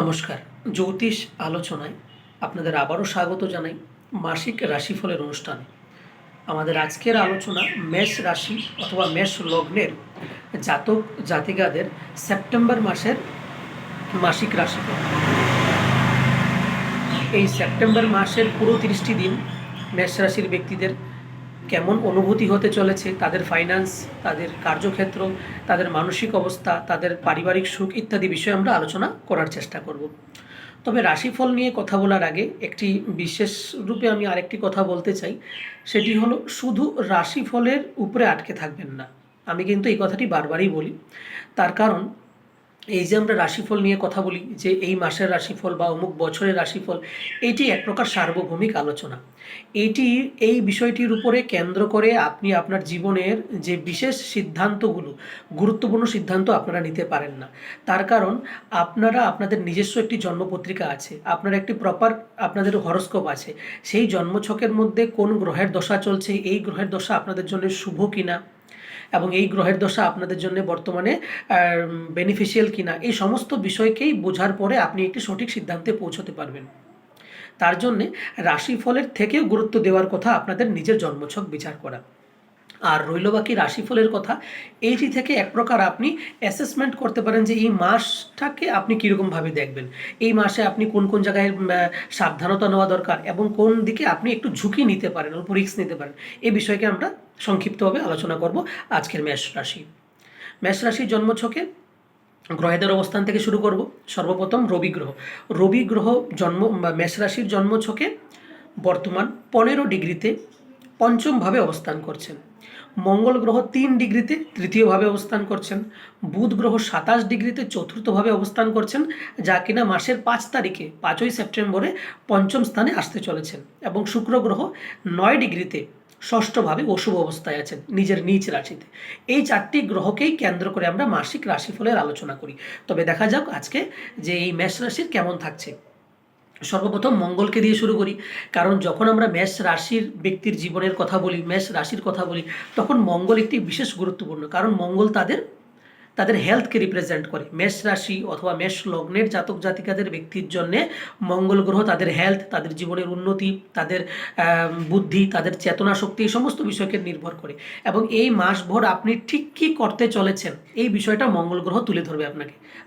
নমস্কার। জ্যোতিষ আলোচনায় আপনাদের আবারও স্বাগত জানাই মাসিক রাশিফলের অনুষ্ঠানে। আমাদের আজকের আলোচনা মেষ রাশি অথবা মেষ লগ্নের জাতক জাতিকাদের সেপ্টেম্বর মাসের মাসিক রাশিফল। এই সেপ্টেম্বর মাসের পুরো 30টি দিন মেষ রাশির ব্যক্তিদের কেমন অনুভূতি হতে চলেছে, তাদের ফাইন্যান্স, তাদের কার্যক্ষেত্র, তাদের মানসিক অবস্থা, তাদের পারিবারিক সুখ ইত্যাদি বিষয়ে আমরা আলোচনা করার চেষ্টা করব। তবে রাশিফল নিয়ে কথা বলার আগে একটি বিশেষ রূপে আমি আরেকটি কথা বলতে চাই, সেটি হলো শুধু রাশিফলের উপরে আটকে থাকবেন না। আমি কিন্তু এই কথাটি বারবারই বলি, তার কারণ এই যে আমরা রাশিফল নিয়ে কথা বলি যে এই মাসের রাশিফল বা অমুক বছরের রাশিফল, এটি এক প্রকার সার্বভৌমিক আলোচনা। এই বিষয়টির উপরে কেন্দ্র করে আপনি আপনার জীবনের যে বিশেষ সিদ্ধান্তগুলো, গুরুত্বপূর্ণ সিদ্ধান্ত আপনারা নিতে পারেন না। তার কারণ আপনাদের নিজস্ব একটি জন্মপত্রিকা আছে, আপনার একটি প্রপার আপনাদের হরস্কোপ আছে। সেই জন্মছকের মধ্যে কোন গ্রহের দশা চলছে, এই গ্রহের দশা আপনাদের জন্য শুভ কিনা এবং এই গ্রহের দশা আপনাদের জন্য বর্তমানে বেনিফিশিয়াল কিনা, এই সমস্ত বিষয়কেই বোঝার পরে আপনি একটি সঠিক সিদ্ধান্তে পৌঁছতে পারবেন। তার জন্যে রাশিফলের থেকেও গুরুত্ব দেওয়ার কথা আপনাদের নিজের জন্মছক বিচার করা। আর রইল বাকি রাশিফলের কথা, এইটি থেকে এক প্রকার আপনি অ্যাসেসমেন্ট করতে পারেন যে এই মাসটাকে আপনি কীরকমভাবে দেখবেন, এই মাসে আপনি কোন কোন জায়গায় সাবধানতা নেওয়া দরকার এবং কোন দিকে আপনি একটু ঝুঁকি নিতে পারেন, অল্প রিস্ক নিতে পারেন। এই বিষয়কে আমরা সংক্ষিপ্তভাবে আলোচনা করব আজকের মেষ রাশির জন্মছকে গ্রহেদের অবস্থান থেকে শুরু করব। সর্বপ্রথম রবি গ্রহ মেষ রাশির জন্মছকে বর্তমান 15 ডিগ্রিতে পঞ্চমভাবে অবস্থান করছেন। মঙ্গল গ্রহ 3 ডিগ্রিতে তৃতীয়ভাবে অবস্থান করছেন। বুধ গ্রহ 27 ডিগ্রিতে চতুর্থভাবে অবস্থান করছেন, যা কিনা মাসের 5 তারিখে 5ই সেপ্টেম্বরে পঞ্চম স্থানে আসতে চলেছেন। এবং শুক্র গ্রহ 9 ডিগ্রিতে ষষ্ঠভাবে অশুভ অবস্থায় আছেন নিজের নিজ রাশিতে। এই 4টি গ্রহকেই কেন্দ্র করে আমরা মাসিক রাশিফলের আলোচনা করি। তবে দেখা যাক আজকে যে এই মেষ রাশির কেমন থাকছে। সর্বপ্রথম মঙ্গলকে দিয়ে শুরু করি, কারণ যখন আমরা মেষ রাশির ব্যক্তির জীবনের কথা বলি, মেষ রাশির কথা বলি, তখন মঙ্গল একটি বিশেষ গুরুত্বপূর্ণ, কারণ মঙ্গল তাদের হেলথকে রিপ্রেজেন্ট করে। মেষ রাশি অথবা মেষ লগ্নের জাতক জাতিকাদের ব্যক্তির জন্যে মঙ্গল গ্রহ তাদের হেলথ, তাদের জীবনের উন্নতি, তাদের বুদ্ধি, তাদের চেতনা শক্তি, এই সমস্ত বিষয়কে নির্ভর করে। এবং এই মাসভর আপনি ঠিক কী করতে চলেছেন এই বিষয়টা মঙ্গল গ্রহ তুলে ধরবে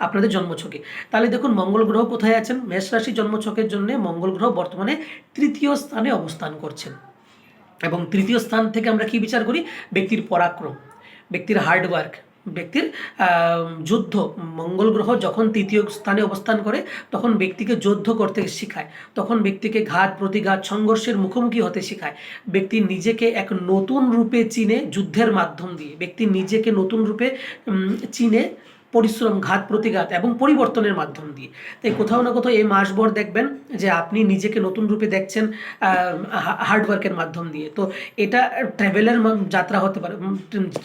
আপনাদের জন্মছকে। তাহলে দেখুন মঙ্গল গ্রহ কোথায় আছেন। মেষ রাশি জন্মছকের জন্য মঙ্গল গ্রহ বর্তমানে 3য় স্থানে অবস্থান করছেন। এবং 3য় স্থান থেকে আমরা কি বিচার করি? ব্যক্তির পরাক্রম, ব্যক্তির হার্ডওয়ার্ক, ব্যক্তির যুদ্ধ। মঙ্গল গ্রহ যখন 3য় স্থানে অবস্থান করে তখন ব্যক্তিকে যুদ্ধ করতে শেখায়, তখন ব্যক্তিকে ঘাত প্রতিঘাত সংঘর্ষের মুখোমুখি হতে শেখায়। ব্যক্তি নিজেকে এক নতুন রূপে চিনে যুদ্ধের মাধ্যম দিয়ে, ব্যক্তি নিজেকে নতুন রূপে চিনে পরিশ্রম, ঘাত প্রতিঘাত এবং পরিবর্তনের মাধ্যম দিয়ে। তাই কোথাও না কোথাও এই মাসভর দেখবেন যে আপনি নিজেকে নতুন রূপে দেখছেন হার্ডওয়ার্কের মাধ্যম দিয়ে। তো এটা ট্রাভেলের যাত্রা হতে পারে,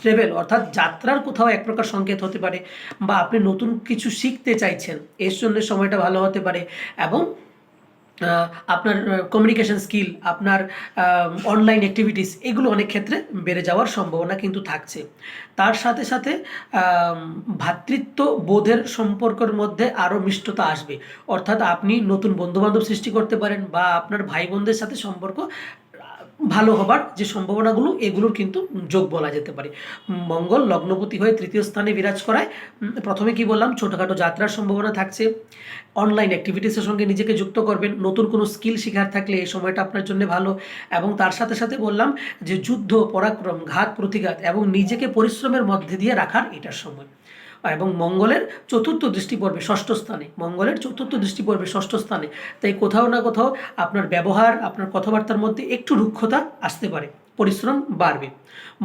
ট্রাভেল অর্থাৎ যাত্রার কোথাও এক প্রকার সংকেত হতে পারে, বা আপনি নতুন কিছু শিখতে চাইছেন, এর জন্য সময়টা ভালো হতে পারে। এবং আপনার কমিউনিকেশন স্কিল, আপনার অনলাইন অ্যাক্টিভিটিস, এগুলো অনেক ক্ষেত্রে বেড়ে যাওয়ার সম্ভাবনা কিন্তু থাকছে। তার সাথে সাথে ভ্রাতৃত্ব বোধের সম্পর্কের মধ্যে আরও মিষ্টতা আসবে, অর্থাৎ আপনি নতুন বন্ধুবান্ধব সৃষ্টি করতে পারেন, বা আপনার ভাই বোনদের সাথে সম্পর্ক ভালো হবার যে সম্ভাবনাগুলো, এগুলোর কিন্তু যোগ বলা যেতে পারে। মঙ্গল লগ্নপতি হয়ে 3য় স্থানে বিরাজ করায় প্রথমে কি বললাম, ছোটোখাটো যাত্রার সম্ভাবনা থাকছে। অনলাইন অ্যাক্টিভিটিসের সঙ্গে নিজেকে যুক্ত করবেন, নতুন কোনো স্কিল শেখার থাকলে এই সময়টা আপনার জন্য ভালো। এবং তার সাথে সাথে বললাম যে যুদ্ধ, পরাক্রম, ঘাত প্রতিঘাত এবং নিজেকে পরিশ্রমের মধ্যে দিয়ে রাখার এটার সময়। এবং মঙ্গলের চতুর্থ দৃষ্টি পড়বে 6ষ্ঠ স্থানে, তাই কোথাও না কোথাও আপনার ব্যবহার, আপনার কথাবার্তার মধ্যে একটু রুক্ষতা আসতে পারে, পরিশ্রম বাড়বে।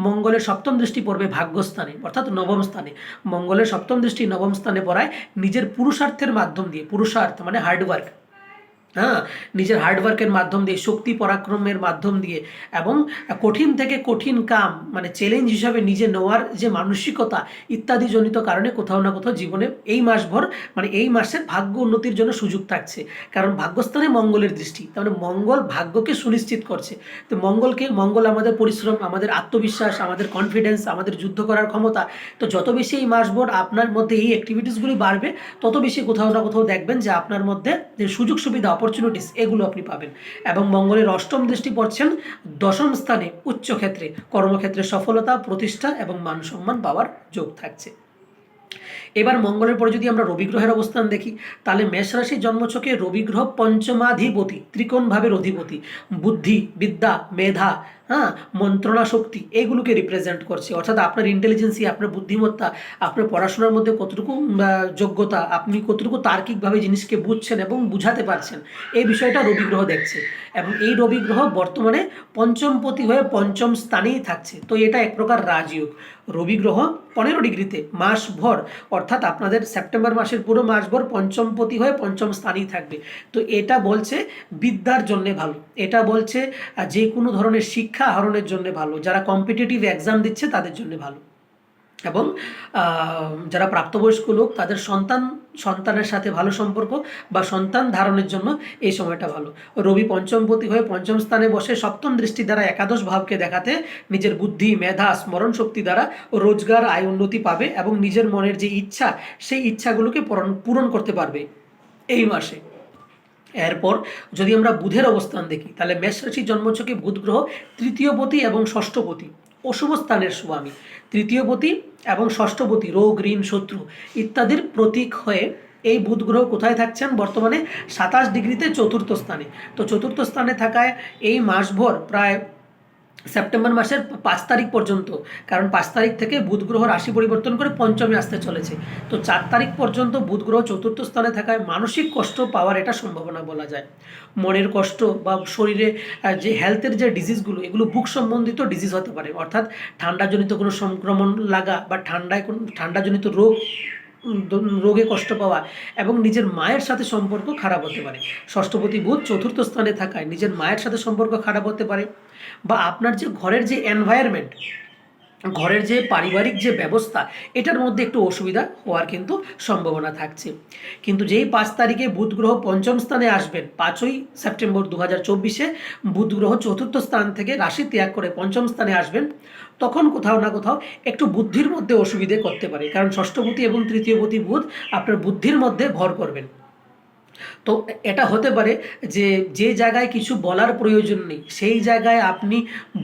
মঙ্গলের 7ম দৃষ্টি পড়বে ভাগ্যস্থানে অর্থাৎ 9ম স্থানে। মঙ্গলের 7ম দৃষ্টি 9ম স্থানে পড়ায় নিজের পুরুষার্থের মাধ্যম দিয়ে, পুরুষার্থ মানে হার্ডওয়ার্ক, হ্যাঁ, নিজের হার্ডওয়ার্কের মাধ্যম দিয়ে, শক্তি পরাক্রমের মাধ্যম দিয়ে এবং কঠিন থেকে কঠিন কাম মানে চ্যালেঞ্জ হিসাবে নিজে নেওয়ার যে মানসিকতা ইত্যাদি জনিত কারণে কোথাও না কোথাও জীবনে এই মাসভর মানে এই মাসের ভাগ্য উন্নতির জন্য সুযোগ থাকছে। কারণ ভাগ্যস্থানে মঙ্গলের দৃষ্টি, তার মানে মঙ্গল ভাগ্যকে সুনিশ্চিত করছে। তো মঙ্গল আমাদের পরিশ্রম, আমাদের আত্মবিশ্বাস, আমাদের কনফিডেন্স, আমাদের যুদ্ধ করার ক্ষমতা। তো যত বেশি এই মাসভর আপনার মধ্যে এই অ্যাক্টিভিটিসগুলি বাড়বে, তত বেশি কোথাও না কোথাও দেখবেন যে আপনার মধ্যে যে সুযোগ সুবিধা, অপরচুনিটিস, এগুলো আপনি পাবেন। এবং মঙ্গলের অষ্টম দৃষ্টি পড়ছেন দশম স্থানে, উচ্চ ক্ষেত্রে, কর্মক্ষেত্রে সফলতা, প্রতিষ্ঠা এবং মান সম্মান পাওয়ার যোগ থাকছে। এবার মঙ্গলের পরে যদি আমরা রবি গ্রহের অবস্থান দেখি, তাহলে মেষ রাশির জন্মছকে রবি গ্রহ পঞ্চমাধিপতি, ত্রিকোণভাবের অধিপতি, বুদ্ধি, বিদ্যা, মেধা, হ্যাঁ, মন্ত্রণা শক্তি, এগুলোকে রিপ্রেজেন্ট করছে। অর্থাৎ আপনার ইন্টেলিজেন্সি, আপনার বুদ্ধিমত্তা, আপনার পড়াশোনার মধ্যে কতটুকু যোগ্যতা, আপনি কতটুকু তার্কিকভাবে জিনিসকে বুঝছেন এবং বুঝাতে পারছেন, এই বিষয়টা রবি গ্রহ দেখছে। এবং এই রবি গ্রহ বর্তমানে পঞ্চমপতি হয়ে পঞ্চম স্থানেই থাকছে। তো এটা এক প্রকার রাজযোগ। রবি গ্রহ 15 ডিগ্রিতে মাসভর, অর্থাৎ আপনাদের সেপ্টেম্বর মাসের পুরো মাসভর পঞ্চমপতি হয়ে পঞ্চম স্থানেই থাকবে। তো এটা বলছে বিদ্যার জন্য ভালো, এটা বলছে যে কোনো ধরনের শিক্ষা আহরণের জন্য ভালো, যারা কম্পিটিটিভ এক্সাম দিচ্ছে তাদের জন্য ভালো। এবং যারা প্রাপ্তবয়স্ক লোক তাদের সন্তানের সাথে ভালো সম্পর্ক বা সন্তান ধারণের জন্য এই সময়টা ভালো। রবি পঞ্চমপতি হয়ে পঞ্চম স্থানে বসে সপ্তম দৃষ্টি দ্বারা একাদশ ভাবকে দেখাতে নিজের বুদ্ধি, মেধা, স্মরণ শক্তি দ্বারা রোজগার, আয় উন্নতি পাবে এবং নিজের মনের যে ইচ্ছা সেই ইচ্ছাগুলোকে পূরণ করতে পারবে এই মাসে। এরপর যদি আমরা বুধের অবস্থান দেখি, তাহলে মেষ রাশির জন্মছকে বুধ গ্রহ তৃতীয়পতি এবং ষষ্ঠপতি, অশুভ স্থানের স্বামী। তৃতীয়পতি এবং ষষ্ঠপতি রোগ, ঋণ, শত্রু ইত্যাদির প্রতীক হয়ে এই বুধ গ্রহ কোথায় থাকছেন বর্তমানে? 27 ডিগ্রিতে চতুর্থ স্থানে। তো চতুর্থ স্থানে থাকায় এই মাসভর প্রায় সেপ্টেম্বর মাসের 5 তারিখ পর্যন্ত, কারণ 5 তারিখ থেকে বুধ গ্রহ রাশি পরিবর্তন করে পঞ্চমে আসতে চলেছে, তো 4 তারিখ পর্যন্ত বুধ গ্রহ চতুর্থ স্থানে থাকায় মানসিক কষ্ট পাওয়ার এটা সম্ভাবনা বলা যায়। মনের কষ্ট বা শরীরে যে হেলথের যে ডিজিজগুলো, এগুলো বুক সম্বন্ধিত ডিজিজ হতে পারে, অর্থাৎ ঠান্ডাজনিত কোনো সংক্রমণ লাগা বা ঠান্ডাজনিত রোগে কষ্ট পাওয়া এবং নিজের মায়ের সাথে সম্পর্ক খারাপ হতে পারে। ষষ্ঠপতি বুধ চতুর্থ স্থানে থাকায় নিজের মায়ের সাথে সম্পর্ক খারাপ হতে পারে, বা আপনার যে ঘরের যে এনভায়রনমেন্ট, ঘরের যে পারিবারিক যে ব্যবস্থা, এটার মধ্যে একটু অসুবিধা হওয়ার কিন্তু সম্ভাবনা থাকছে। কিন্তু যেই 5 তারিখে বুধ গ্রহ পঞ্চম স্থানে আসবেন, 5ই সেপ্টেম্বর 2024 বুধ গ্রহ চতুর্থ স্থান থেকে রাশি ত্যাগ করে পঞ্চম স্থানে আসবেন, তখন কোথাও না কোথাও একটু বুদ্ধির মধ্যে অসুবিধে করতে পারে, কারণ ষষ্ঠপতি এবং তৃতীয়পতি বুধ আপনার বুদ্ধির মধ্যে ভর করবেন। তো এটা হতে পারে যে যে জায়গায় কিছু বলার প্রয়োজন নেই সেই জায়গায় আপনি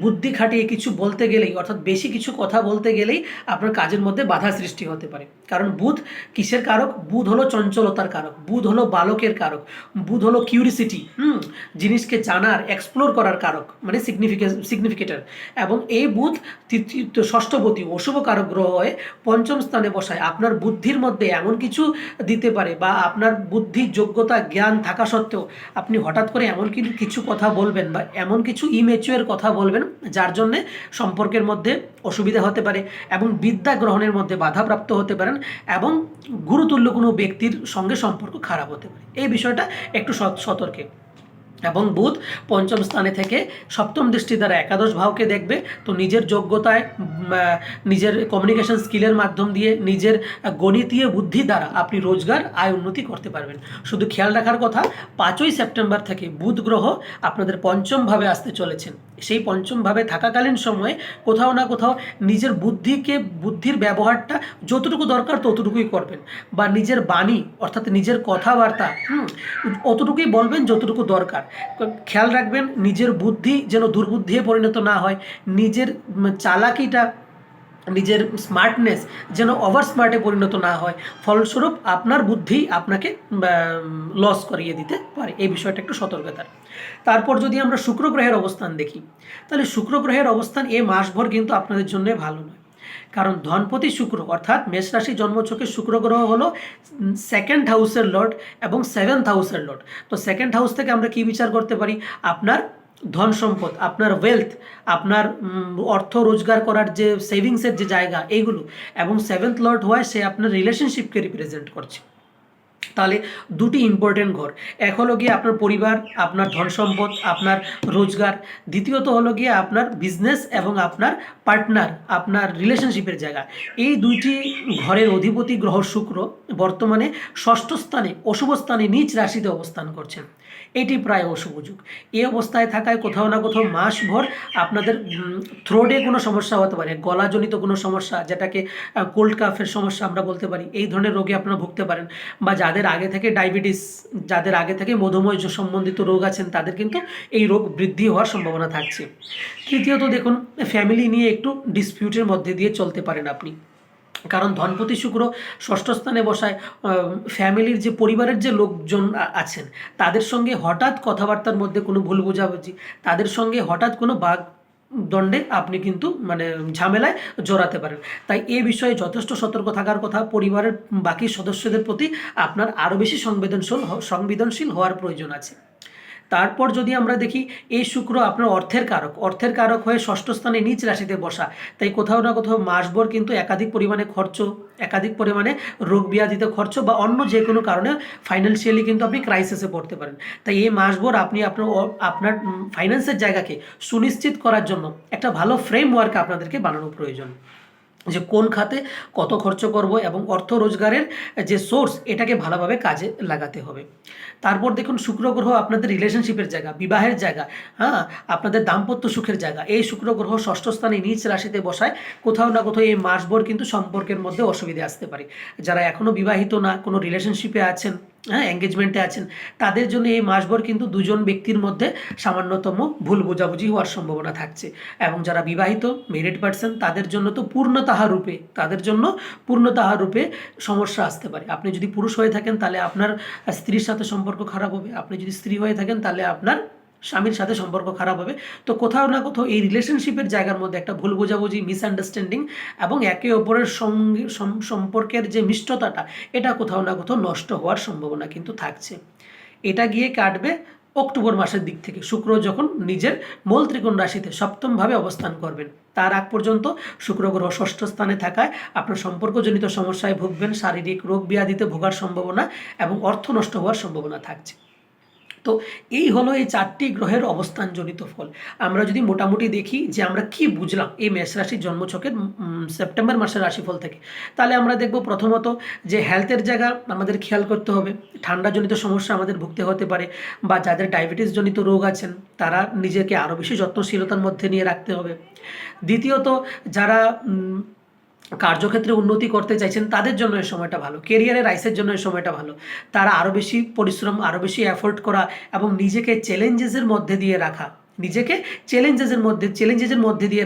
বুদ্ধি খাটিয়ে কিছু বলতে গেলেই, অর্থাৎ বেশি কিছু কথা বলতে গেলেই আপনার কাজের মধ্যে বাধা সৃষ্টি হতে পারে। কারণ বুধ কিসের কারক? বুধ হলো চঞ্চলতার কারক, বুধ হলো বালকের কারক, বুধ হলো কিউরিসিটি, জিনিসকে জানার, এক্সপ্লোর করার কারক, মানে সিগনিফিকেটার। এবং এই বুধ ষষ্ঠপতি অশুভ কারক গ্রহ হয়ে পঞ্চম স্থানে বসায় আপনার বুদ্ধির মধ্যে এমন কিছু দিতে পারে, বা আপনার বুদ্ধি, যোগ্যতা, জ্ঞান থাকা সত্ত্বেও আপনি হঠাৎ করে এমন কিছু কথা বলবেন বা এমন কিছু ইমেচুয়ার কথা বলবেন যার জন্যে সম্পর্কের মধ্যে অসুবিধা হতে পারে এবং বিদ্যা গ্রহণের মধ্যে বাধাপ্রাপ্ত হতে পারেন এবং গুরুতুল্য কোনো ব্যক্তির সঙ্গে সম্পর্ক খারাপ হতে পারে। এই বিষয়টা একটু সতর্কে। এবং বুধ পঞ্চম স্থানে থেকে সপ্তম দৃষ্টি দ্বারা একাদশ ভাবকে দেখবে, তো নিজের যোগ্যতায়, নিজের কমিউনিকেশন স্কিলের মাধ্যম দিয়ে, নিজের গণিতীয় বুদ্ধি দ্বারা আপনি রোজগার, আয় উন্নতি করতে পারবেন। শুধু খেয়াল রাখার কথা, 5ই সেপ্টেম্বর থেকে বুধ গ্রহ আপনাদের পঞ্চমভাবে আসতে চলেছেন। সেই পঞ্চমভাবে থাকাকালীন সময়ে কোথাও না কোথাও নিজের বুদ্ধির ব্যবহারটা যতটুকু দরকার ততটুকুই করবেন, বা নিজের বাণী অর্থাৎ নিজের কথাবার্তা অতটুকুই বলবেন যতটুকু দরকার। খেয়াল রাখবেন নিজের বুদ্ধি যেন দুর্বুদ্ধি পরিণত না হয়, নিজের চালাকিটা, নিজের স্মার্টনেস যেন ওভার স্মার্টে পরিণত না হয়, ফলস্বরূপ আপনার বুদ্ধি আপনাকে লস করিয়ে দিতে পারে। এই বিষয়টা একটু সতর্কতার। তারপর যদি আমরা শুক্র গ্রহের অবস্থান দেখি, তাহলে শুক্র গ্রহের অবস্থান এই মাসভর কিন্তু আপনাদের জন্য ভালো নয়, কারণ ধনপতি শুক্র অর্থাৎ মেষ রাশি জন্মছকে শুক্র গ্রহ হলো সেকেন্ড হাউসের লর্ড এবং 7th হাউসের লর্ড। তো সেকেন্ড হাউস থেকে আমরা কি বিচার করতে পারি? আপনার ধন সম্পদ, আপনার ওয়েলথ, আপনার অর্থ রোজগার করার যে সেভিংসের যে জায়গা, এইগুলো। এবং 7th লর্ড হওয়ায় সে আপনার রিলেশনশিপকে রিপ্রেজেন্ট করছে। তাহলে দুটি ইম্পর্টেন্ট ঘর, এক হলো গিয়ে আপনার পরিবার, আপনার ধন সম্পদ, আপনার রোজগার, দ্বিতীয়ত হলো গিয়ে আপনার বিজনেস এবং আপনার পার্টনার, আপনার রিলেশনশিপের জায়গা। এই দুইটি ঘরের অধিপতি গ্রহ শুক্র বর্তমানে ষষ্ঠ স্থানে, অশুভ স্থানে, নিচ রাশিতে অবস্থান করছেন। এটি প্রায় অশুভ যুগ। এই অবস্থায় থাকায় কোথাও না কোথাও মাসভর আপনাদের থ্রোডে কোনো সমস্যা হতে পারে, গলাজনিত কোনো সমস্যা, যেটাকে কোল্ড কাফের সমস্যা আমরা বলতে পারি, এই ধরনের রোগে আপনারা ভুগতে পারেন। বা যাদের আগে থেকে ডায়াবেটিস, যাদের আগে থেকে মধুমেহ সম্বন্ধিত রোগ আছেন, তাদের কিন্তু এই রোগ বৃদ্ধি হওয়ার সম্ভাবনা থাকছে। তৃতীয়ত দেখুন, ফ্যামিলি নিয়ে একটু ডিসপিউটের মধ্যে দিয়ে চলতে পারেন আপনি, কারণ ধনপতি শুক্র ষষ্ঠ স্থানে বসায়। ফ্যামিলির যে পরিবারের যে লোকজন আছেন, তাদের সঙ্গে হঠাৎ কথাবার্তার মধ্যে কোনো ভুল বোঝাবুঝি, তাদের সঙ্গে হঠাৎ কোনো বাঘ দণ্ডে আপনি কিন্তু ঝামেলায় জড়াতে পারেন। তাই এ বিষয়ে যথেষ্ট সতর্ক থাকার কথা। পরিবারের বাকি সদস্যদের প্রতি আপনার আরও বেশি সংবেদনশীল হওয়ার প্রয়োজন আছে। তারপর যদি আমরা দেখি, এই শুক্র আপনার অর্থের কারক হয়ে ষষ্ঠ স্থানে নিচ রাশিতে বসা, তাই কোথাও না কোথাও মাসভর কিন্তু একাধিক পরিমাণে খরচ, একাধিক পরিমাণে রোগ ব্যাধিতে খরচ বা অন্য যে কোনো কারণে ফাইন্যান্সিয়ালি কিন্তু আপনি ক্রাইসিসে পড়তে পারেন। তাই এই মাসভর আপনি আপনার ফাইন্যান্সের জায়গাকে সুনিশ্চিত করার জন্য একটা ভালো ফ্রেমওয়ার্ক আপনাদেরকে বানানো প্রয়োজন, যে কোন খাতে কত খরচ করব এবং অর্থ রোজগারের যে সোর্স, এটাকে ভালোভাবে কাজে লাগাতে হবে। তারপর দেখুন, শুক্র গ্রহ আপনাদের রিলেশনশিপের জায়গা, বিবাহের জায়গা, হ্যাঁ, আপনাদের দাম্পত্য সুখের জায়গা। এই শুক্র গ্রহ ষষ্ঠ স্থানে নিচ রাশিতে বসায় কোথাও না কোথাও এই মাসভর কিন্তু সম্পর্কের মধ্যে অসুবিধা আসতে পারে। যারা এখনও বিবাহিত না, কোনো রিলেশনশিপে আছেন, হ্যাঁ, এঙ্গেজমেন্টে আছেন, তাদের জন্য এই মাসভর কিন্তু দুজন ব্যক্তির মধ্যে সামান্যতম ভুল বোঝাবুঝি হওয়ার সম্ভাবনা থাকছে। এবং যারা বিবাহিত মেরিড পার্সন, তাদের জন্য তো পূর্ণতাহার রূপে সমস্যা আসতে পারে। আপনি যদি পুরুষ হয়ে থাকেন তাহলে আপনার স্ত্রীর সাথে সম্পর্ক খারাপ হবে, আপনি যদি স্ত্রী হয়ে থাকেন তাহলে আপনার স্বামীর সাথে সম্পর্ক খারাপ হবে। তো কোথাও না কোথাও এই রিলেশনশিপের জায়গার মধ্যে একটা ভুল বোঝাবুঝি, মিসআন্ডারস্ট্যান্ডিং এবং একে অপরের সঙ্গে সম্পর্কের যে মিষ্টতাটা, এটা কোথাও না কোথাও নষ্ট হওয়ার সম্ভাবনা কিন্তু থাকছে। এটা গিয়ে কাটবে অক্টোবর মাসের দিক থেকে, শুক্র যখন নিজের মূল ত্রিকোণ রাশিতে সপ্তমভাবে অবস্থান করবেন। তার আগ পর্যন্ত শুক্র গ্রহ ষষ্ঠ স্থানে থাকায় আপনার সম্পর্কজনিত সমস্যায় ভুগবেন, শারীরিক রোগ ব্যাধিতে ভোগার সম্ভাবনা এবং অর্থ নষ্ট হওয়ার সম্ভাবনা থাকছে। তো এই হলো এই চারটি গ্রহের অবস্থানজনিত ফল। আমরা যদি মোটামুটি দেখি যে আমরা কি বুঝলাম এই মেষ রাশির জন্মছকের সেপ্টেম্বর মাসের রাশিফল থেকে, তাহলে আমরা দেখব প্রথমত যে হেলথের জায়গা আমাদের খেয়াল করতে হবে। ঠান্ডাজনিত সমস্যা আমাদের ভুগতে হতে পারে, বা যাদের ডায়াবেটিস জনিত রোগ আছেন তারা নিজেকে আরও বেশি যত্নশীলতার মধ্যে নিয়ে রাখতে হবে। দ্বিতীয়ত যারা কার্যক্ষেত্রে উন্নতি করতে চাইছেন, তাদের জন্য এই সময়টা ভালো, কেরিয়ারের রাইসের জন্য এই সময়টা ভালো। তারা আরও বেশি পরিশ্রম, আরও বেশি এফোর্ট করা এবং নিজেকে চ্যালেঞ্জেসের মধ্যে দিয়ে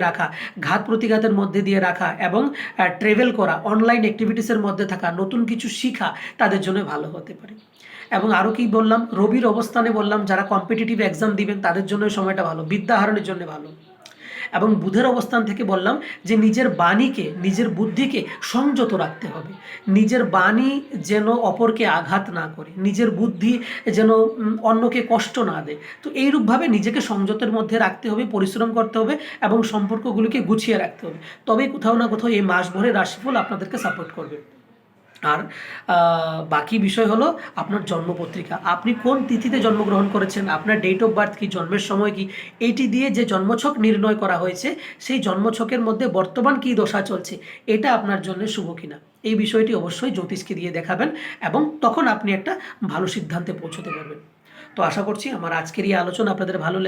রাখা, ঘাত প্রতিঘাতের মধ্যে দিয়ে রাখা এবং ট্রেভেল করা, অনলাইন অ্যাক্টিভিটিসের মধ্যে থাকা, নতুন কিছু শিখা তাদের জন্য ভালো হতে পারে। এবং আরও কি বললাম, রবির অবস্থানে বললাম যারা কম্পিটিটিভ এক্সাম দিবেন তাদের জন্য এই সময়টা ভালো, বিদ্যা আহরণের জন্য ভালো। এবং বুধের অবস্থান থেকে বললাম যে নিজের বাণীকে, নিজের বুদ্ধিকে সংযত রাখতে হবে। নিজের বাণী যেন অপরকে আঘাত না করে, নিজের বুদ্ধি যেন অন্যকে কষ্ট না দেয়। তো এইরূপভাবে নিজেকে সংযতের মধ্যে রাখতে হবে, পরিশ্রম করতে হবে এবং সম্পর্কগুলিকে গুছিয়ে রাখতে হবে। তবেই কোথাও না কোথাও এই মাস ভরে রাশিফল আপনাদেরকে সাপোর্ট করবে। আর বাকি বিষয় হলো আপনার জন্মপত্রিকা, আপনি কোন তিথিতে জন্মগ্রহণ করেছেন, আপনার ডেট অফ বার্থ কি, জন্মের সময় কি, এইটি দিয়ে যে জন্মছক নির্ণয় করা হয়েছে, সেই জন্মছকের মধ্যে বর্তমান কী দশা চলছে, এটা আপনার জন্য শুভ কিনা, এই বিষয়টি অবশ্যই জ্যোতিষকে দিয়ে দেখাবেন এবং তখন আপনি একটা ভালো সিদ্ধান্তে পৌঁছতে পারবেন। তো আশা করছি আমার আজকের এই আলোচনা আপনাদের ভালো